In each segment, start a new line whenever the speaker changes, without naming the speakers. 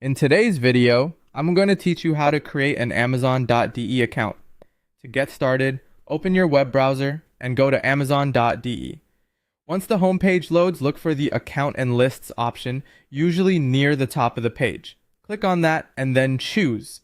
In today's video, I'm going to teach you how to create an Amazon.de account. To get started, open your web browser and go to Amazon.de. Once the homepage loads, look for the Account and Lists option, usually near the top of the page. Click on that and then choose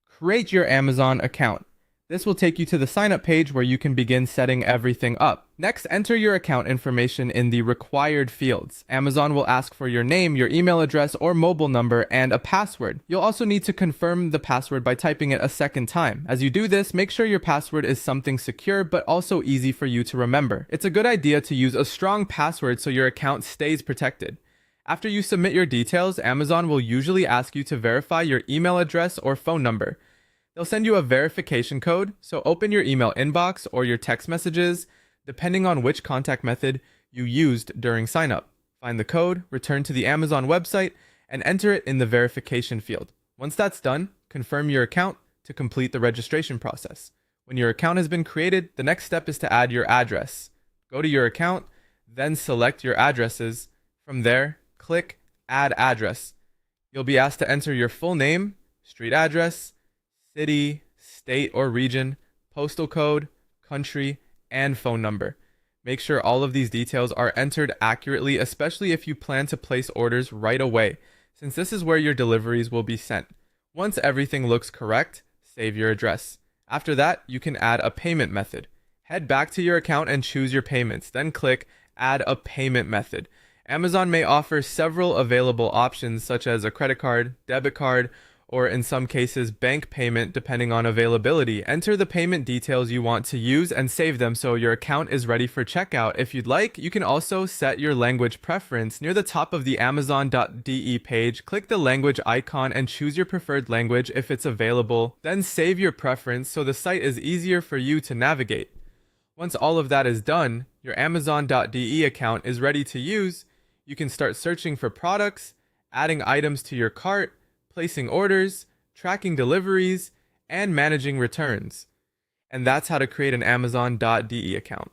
Create your Amazon account. This will take you to the sign up page where you can begin setting everything up. Next, enter your account information in the required fields. Amazon will ask for your name, your email address or mobile number, and a password. You'll also need to confirm the password by typing it a second time. As you do this, make sure your password is something secure but also easy for you to remember. It's a good idea to use a strong password so your account stays protected. After you submit your details, Amazon will usually ask you to verify your email address or phone number. They'll send you a verification code, so open your email inbox or your text messages, depending on which contact method you used during signup. Find the code, return to the Amazon website, and enter it in the verification field. Once that's done, confirm your account to complete the registration process. When your account has been created, the next step is to add your address. Go to your account, then select your addresses. From there, click Add Address. You'll be asked to enter your full name, street address, city, state or region, postal code, country, and phone number. Make sure all of these details are entered accurately, especially if you plan to place orders right away, since this is where your deliveries will be sent. Once everything looks correct, save your address. After that, you can add a payment method. Head back to your account and choose your payments, then click Add a Payment Method. Amazon may offer several available options such as a credit card, debit card, or in some cases bank payment depending on availability. Enter the payment details you want to use and save them so your account is ready for checkout. If you'd like, you can also set your language preference. Near the top of the Amazon.de page, click the language icon and choose your preferred language if it's available. Then save your preference so the site is easier for you to navigate. Once all of that is done, your Amazon.de account is ready to use. You can start searching for products, adding items to your cart, placing orders, tracking deliveries, and managing returns. And that's how to create an Amazon.de account.